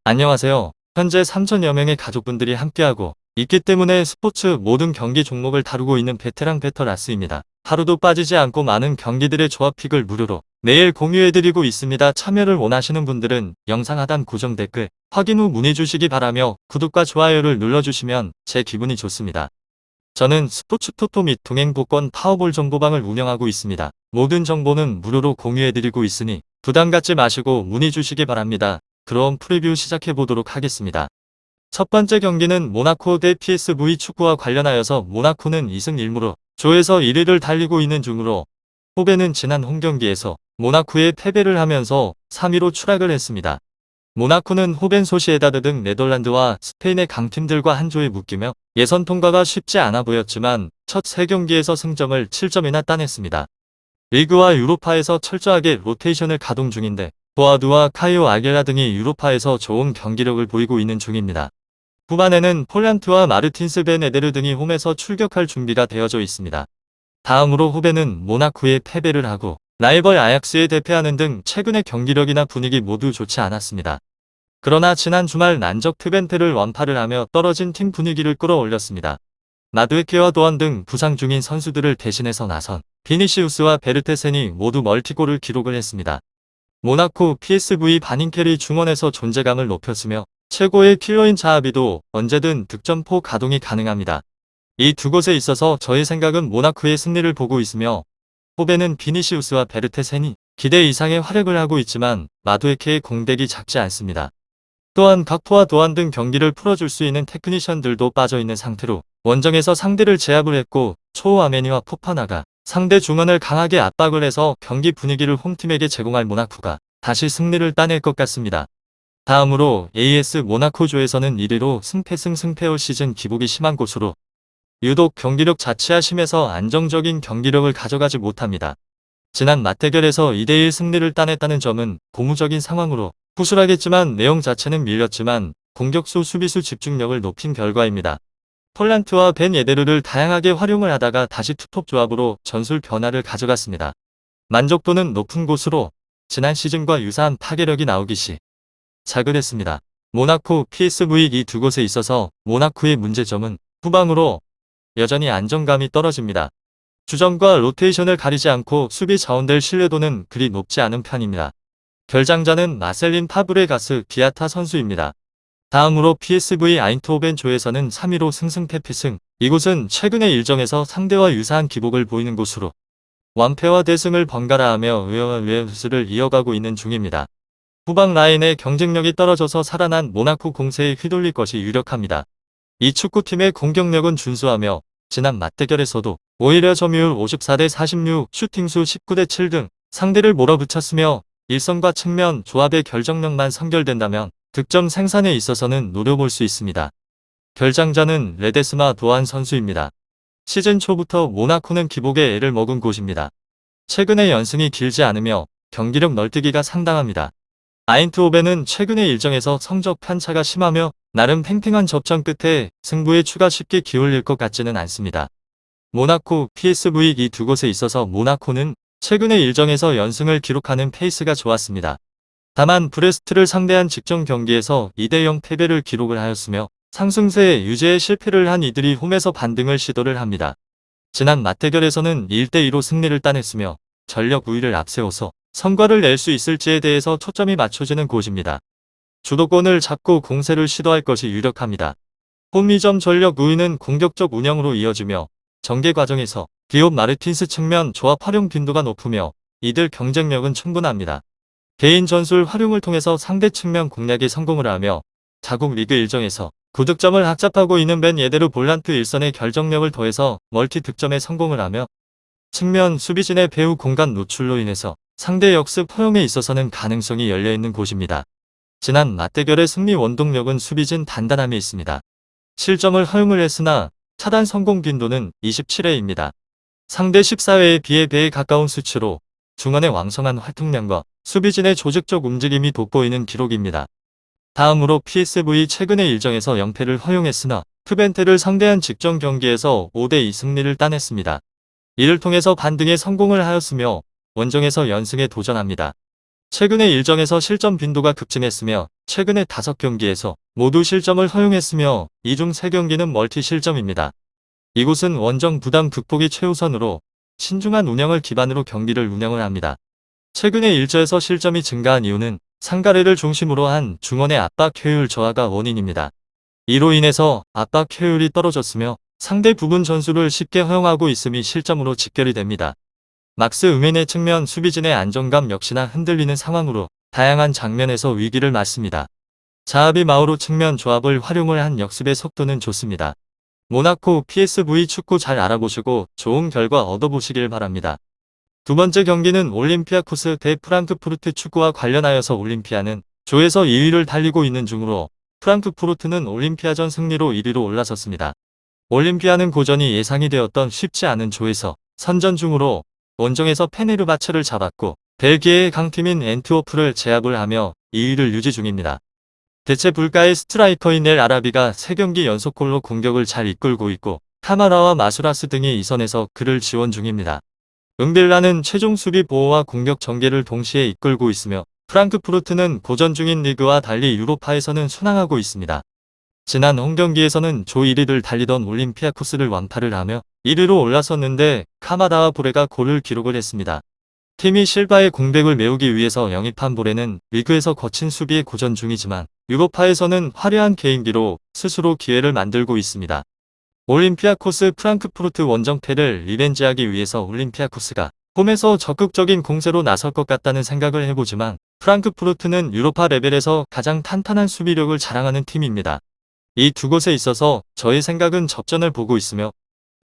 안녕하세요. 현재 3천여 명의 가족분들이 함께하고 있기 때문에 스포츠 모든 경기 종목을 다루고 있는 베테랑 베터라스입니다. 하루도 빠지지 않고 많은 경기들의 조합픽을 무료로 매일 공유해드리고 있습니다. 참여를 원하시는 분들은 영상 하단 고정 댓글 확인 후 문의주시기 바라며 구독과 좋아요를 눌러주시면 제 기분이 좋습니다. 저는 스포츠 토토 및 동행 복권 파워볼 정보방을 운영하고 있습니다. 모든 정보는 무료로 공유해드리고 있으니 부담 갖지 마시고 문의주시기 바랍니다. 그럼 프리뷰 시작해보도록 하겠습니다. 첫 번째 경기는 모나코 대 PSV 축구와 관련하여서 모나코는 2승 1무로 조에서 1위를 달리고 있는 중으로 후베는 지난 홈경기에서 모나코에 패배를 하면서 3위로 추락을 했습니다. 모나코는 호벤 소시에다드 등 네덜란드와 스페인의 강팀들과 한 조에 묶이며 예선 통과가 쉽지 않아 보였지만 첫 3경기에서 승점을 7점이나 따냈습니다. 리그와 유로파에서 철저하게 로테이션을 가동 중인데 보아두와 카이오 아겔라 등이 유로파에서 좋은 경기력을 보이고 있는 중입니다. 후반에는 폴란트와 마르틴스 벤 에데르 등이 홈에서 출격할 준비가 되어져 있습니다. 다음으로 후베는 모나코에 패배를 하고 라이벌 아약스에 대패하는 등 최근의 경기력이나 분위기 모두 좋지 않았습니다. 그러나 지난 주말 난적 트벤테를 완파를 하며 떨어진 팀 분위기를 끌어올렸습니다. 마두에케와 도안 등 부상 중인 선수들을 대신해서 나선 비니시우스와 베르테센이 모두 멀티골을 기록을 했습니다. 모나코 PSV 바닌켈이 중원에서 존재감을 높였으며 최고의 킬러인 자하비도 언제든 득점포 가동이 가능합니다. 이 두 곳에 있어서 저의 생각은 모나코의 승리를 보고 있으며 후베는 비니시우스와 베르테센이 기대 이상의 활약을 하고 있지만 마두에케의 공백이 작지 않습니다. 또한 각포와 도안 등 경기를 풀어줄 수 있는 테크니션들도 빠져있는 상태로 원정에서 상대를 제압을 했고 초우아메니와 포파나가 상대 중원을 강하게 압박을 해서 경기 분위기를 홈팀에게 제공할 모나코가 다시 승리를 따낼 것 같습니다. 다음으로 AS 모나코조에서는 1위로 승패 시즌 기복이 심한 곳으로 유독 경기력 자체가 심해서 안정적인 경기력을 가져가지 못합니다. 지난 맞대결에서 2대1 승리를 따냈다는 점은 고무적인 상황으로 후술하겠지만 내용 자체는 밀렸지만 공격수 수비수 집중력을 높인 결과입니다. 폴란트와 벤 예데르를 다양하게 활용을 하다가 다시 투톱 조합으로 전술 변화를 가져갔습니다. 만족도는 높은 곳으로 지난 시즌과 유사한 파괴력이 나오기 시작을 했습니다. 모나코, PSV 이 두 곳에 있어서 모나코의 문제점은 후방으로 여전히 안정감이 떨어집니다. 주전과 로테이션을 가리지 않고 수비 자원들 신뢰도는 그리 높지 않은 편입니다. 결장자는 마셀린 파브레가스 비아타 선수입니다. 다음으로 PSV 아인트호벤 조에서는 3위로 승승패패승. 이곳은 최근의 일정에서 상대와 유사한 기복을 보이는 곳으로 완패와 대승을 번갈아하며 웨어를 이어가고 있는 중입니다. 후방 라인의 경쟁력이 떨어져서 살아난 모나코 공세에 휘둘릴 것이 유력합니다. 이 축구팀의 공격력은 준수하며 지난 맞대결에서도 오히려 점유율 54대 46, 슈팅수 19대 7 등 상대를 몰아붙였으며 일선과 측면 조합의 결정력만 선결된다면 득점 생산에 있어서는 노려볼 수 있습니다. 결장자는 레데스마 도안 선수입니다. 시즌 초부터 모나코는 기복에 애를 먹은 곳입니다. 최근의 연승이 길지 않으며 경기력 널뛰기가 상당합니다. 아인트호벤은 최근의 일정에서 성적 편차가 심하며 나름 팽팽한 접전 끝에 승부의 추가 쉽게 기울일 것 같지는 않습니다. 모나코, PSV 이 두 곳에 있어서 모나코는 최근의 일정에서 연승을 기록하는 페이스가 좋았습니다. 다만 브레스트를 상대한 직전 경기에서 2대0 패배를 기록을 하였으며 상승세 유지에 실패를 한 이들이 홈에서 반등을 시도를 합니다. 지난 맞대결에서는 1대2로 승리를 따냈으며 전력 우위를 앞세워서 성과를 낼 수 있을지에 대해서 초점이 맞춰지는 곳입니다. 주도권을 잡고 공세를 시도할 것이 유력합니다. 홈 2점 전력 우위는 공격적 운영으로 이어지며 전개 과정에서 기욤 마르틴스 측면 조합 활용 빈도가 높으며 이들 경쟁력은 충분합니다. 개인 전술 활용을 통해서 상대 측면 공략에 성공을 하며 자국 리그 일정에서 9득점을 학잡하고 있는 벤 예데르 볼란트 일선의 결정력을 더해서 멀티 득점에 성공을 하며 측면 수비진의 배후 공간 노출로 인해서 상대 역습 허용에 있어서는 가능성이 열려있는 곳입니다. 지난 맞대결의 승리 원동력은 수비진 단단함에 있습니다. 실점을 허용을 했으나 차단 성공 빈도는 27회입니다. 상대 14회에 비해 배에 가까운 수치로 중원의 왕성한 활동량과 수비진의 조직적 움직임이 돋보이는 기록입니다. 다음으로 PSV 최근의 일정에서 0패를 허용했으나 트벤테를 상대한 직전 경기에서 5대2 승리를 따냈습니다. 이를 통해서 반등에 성공을 하였으며 원정에서 연승에 도전합니다. 최근의 일정에서 실점 빈도가 급증했으며 최근의 5경기에서 모두 실점을 허용했으며 이 중 3경기는 멀티 실점입니다. 이곳은 원정 부담 극복이 최우선으로 신중한 운영을 기반으로 경기를 운영을 합니다. 최근에 1저에서 실점이 증가한 이유는 상가래를 중심으로 한 중원의 압박 효율 저하가 원인입니다. 이로 인해서 압박 효율이 떨어졌으며 상대 부분 전술을 쉽게 허용하고 있음이 실점으로 직결이 됩니다. 막스 음엔의 측면 수비진의 안정감 역시나 흔들리는 상황으로 다양한 장면에서 위기를 맞습니다. 자하비 마우로 측면 조합을 활용을 한 역습의 속도는 좋습니다. 모나코 PSV 축구 잘 알아보시고 좋은 결과 얻어보시길 바랍니다. 두 번째 경기는 올림피아코스 대 프랑크푸르트 축구와 관련하여서 올림피아는 조에서 2위를 달리고 있는 중으로 프랑크푸르트는 올림피아전 승리로 1위로 올라섰습니다. 올림피아는 고전이 예상이 되었던 쉽지 않은 조에서 선전 중으로 원정에서 페네르바체를 잡았고 벨기에의 강팀인 앤트워프를 제압을 하며 2위를 유지 중입니다. 대체 불가의 스트라이커인 엘 아라비가 3경기 연속골로 공격을 잘 이끌고 있고 카마라와 마수라스 등이 이선에서 그를 지원 중입니다. 응빌라는 최종 수비 보호와 공격 전개를 동시에 이끌고 있으며 프랑크푸르트는 고전 중인 리그와 달리 유로파에서는 순항하고 있습니다. 지난 홈경기에서는 조 1위를 달리던 올림피아코스를 완파를 하며 1위로 올라섰는데 카마다와 보레가 골을 기록을 했습니다. 팀이 실바의 공백을 메우기 위해서 영입한 보레는 리그에서 거친 수비에 고전 중이지만 유로파에서는 화려한 개인기로 스스로 기회를 만들고 있습니다. 올림피아코스 프랑크푸르트 원정패를 리벤지하기 위해서 올림피아코스가 홈에서 적극적인 공세로 나설 것 같다는 생각을 해보지만 프랑크푸르트는 유로파 레벨에서 가장 탄탄한 수비력을 자랑하는 팀입니다. 이 두 곳에 있어서 저의 생각은 접전을 보고 있으며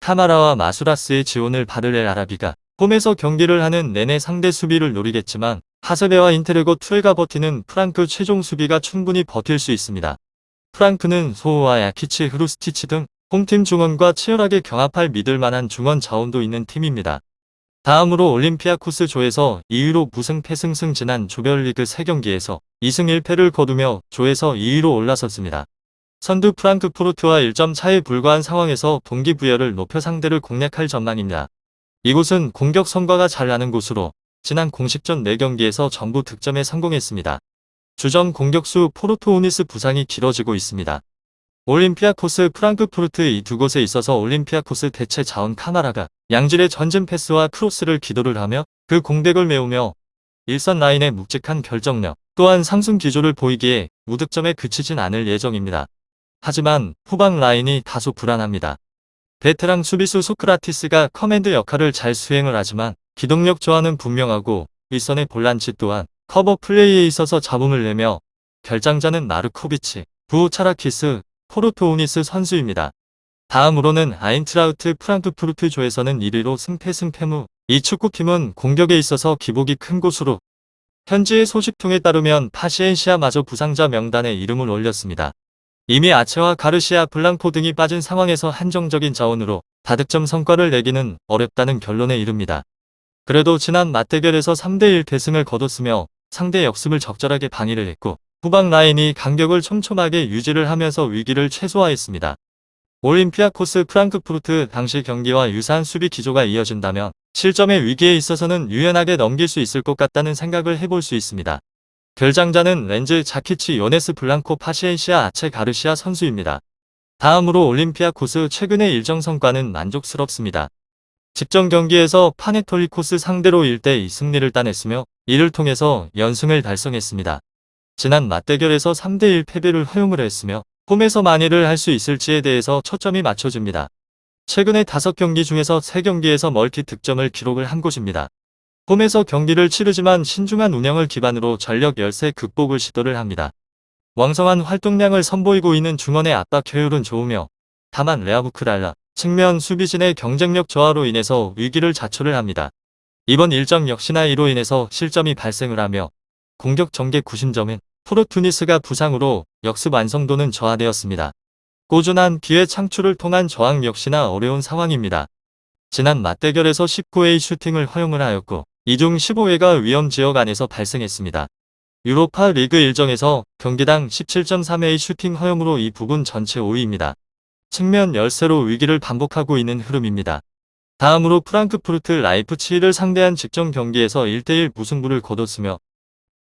카마라와 마수라스의 지원을 받을 엘 아라비가 홈에서 경기를 하는 내내 상대 수비를 노리겠지만 하세베와 인테르고 투에가 버티는 프랑크 최종 수비가 충분히 버틸 수 있습니다. 프랑크는 소우와 야키치 흐루스티치 등 홈팀 중원과 치열하게 경합할 믿을 만한 중원 자원도 있는 팀입니다. 다음으로 올림피아코스 조에서 2위로 무승 패승승 지난 조별리그 3경기에서 2승 1패를 거두며 조에서 2위로 올라섰습니다. 선두 프랑크푸르트와 1점 차에 불과한 상황에서 동기부여를 높여 상대를 공략할 전망입니다. 이곳은 공격 성과가 잘 나는 곳으로 지난 공식전 4경기에서 전부 득점에 성공했습니다. 주전 공격수 포르투오니스 부상이 길어지고 있습니다. 올림피아코스 프랑크푸르트 이 두 곳에 있어서 올림피아코스 대체 자원 카마라가 양질의 전진 패스와 크로스를 기도를 하며 그 공백을 메우며 일선 라인의 묵직한 결정력 또한 상승 기조를 보이기에 무득점에 그치진 않을 예정입니다. 하지만 후방 라인이 다소 불안합니다. 베테랑 수비수 소크라티스가 커맨드 역할을 잘 수행을 하지만 기동력 저하는 분명하고 윗선의 볼란치 또한 커버 플레이에 있어서 잡음을 내며 결장자는 마르코비치, 부차라키스, 포르투오니스 선수입니다. 다음으로는 아인트라우트 프랑크푸르트 조에서는 1위로 승패무. 이 축구팀은 공격에 있어서 기복이 큰 곳으로 현지의 소식통에 따르면 파시엔시아마저 부상자 명단에 이름을 올렸습니다. 이미 아체와 가르시아 블랑코 등이 빠진 상황에서 한정적인 자원으로 다득점 성과를 내기는 어렵다는 결론에 이릅니다. 그래도 지난 맞대결에서 3대1 대승을 거뒀으며 상대 역습을 적절하게 방해를 했고 후방 라인이 간격을 촘촘하게 유지를 하면서 위기를 최소화했습니다. 올림피아코스 프랑크푸르트 당시 경기와 유사한 수비 기조가 이어진다면 실점의 위기에 있어서는 유연하게 넘길 수 있을 것 같다는 생각을 해볼 수 있습니다. 결장자는 렌즈 자키치 요네스 블랑코 파시엔시아 아체 가르시아 선수입니다. 다음으로 올림피아코스 최근의 일정 성과는 만족스럽습니다. 직전 경기에서 파네톨리코스 상대로 1대2 승리를 따냈으며 이를 통해서 연승을 달성했습니다. 지난 맞대결에서 3대1 패배를 허용을 했으며 홈에서 만회를 할 수 있을지에 대해서 초점이 맞춰집니다. 최근의 5경기 중에서 3경기에서 멀티 득점을 기록을 한 곳입니다. 홈에서 경기를 치르지만 신중한 운영을 기반으로 전력 열세 극복을 시도를 합니다. 왕성한 활동량을 선보이고 있는 중원의 압박 효율은 좋으며 다만 레아부크랄라 측면 수비진의 경쟁력 저하로 인해서 위기를 자초를 합니다. 이번 일정 역시나 이로 인해서 실점이 발생을 하며 공격 전개 구심점인 포르투니스가 부상으로 역습 완성도는 저하되었습니다. 꾸준한 기회 창출을 통한 저항 역시나 어려운 상황입니다. 지난 맞대결에서 19회의 슈팅을 허용을 하였고 이 중 15회가 위험 지역 안에서 발생했습니다. 유로파 리그 일정에서 경기당 17.3회의 슈팅 허용으로 이 부분 전체 5위입니다. 측면 열세로 위기를 반복하고 있는 흐름입니다. 다음으로 프랑크푸르트 라이프치히를 상대한 직전 경기에서 1대1 무승부를 거뒀으며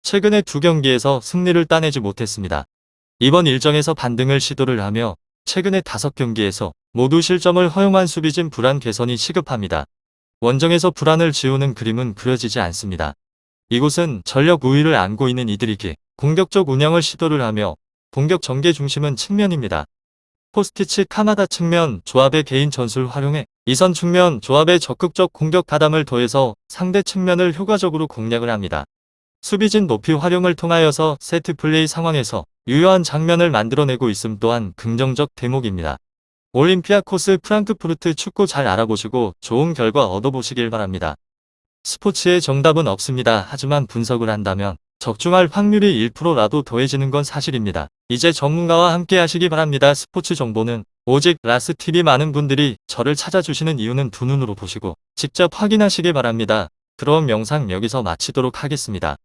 최근에 두 경기에서 승리를 따내지 못했습니다. 이번 일정에서 반등을 시도를 하며 최근에 5경기에서 모두 실점을 허용한 수비진 불안 개선이 시급합니다. 원정에서 불안을 지우는 그림은 그려지지 않습니다. 이곳은 전력 우위를 안고 있는 이들이기에 공격적 운영을 시도를 하며 공격 전개 중심은 측면입니다. 포스티치 카마다 측면 조합의 개인 전술 활용해 이선 측면 조합의 적극적 공격 가담을 더해서 상대 측면을 효과적으로 공략을 합니다. 수비진 높이 활용을 통하여서 세트 플레이 상황에서 유효한 장면을 만들어내고 있음 또한 긍정적 대목입니다. 올림피아코스 프랑크푸르트 축구 잘 알아보시고 좋은 결과 얻어보시길 바랍니다. 스포츠의 정답은 없습니다. 하지만 분석을 한다면 적중할 확률이 1%라도 더해지는 건 사실입니다. 이제 전문가와 함께 하시기 바랍니다. 스포츠 정보는 오직 라스TV. 많은 분들이 저를 찾아주시는 이유는 두 눈으로 보시고 직접 확인하시기 바랍니다. 그럼 영상 여기서 마치도록 하겠습니다.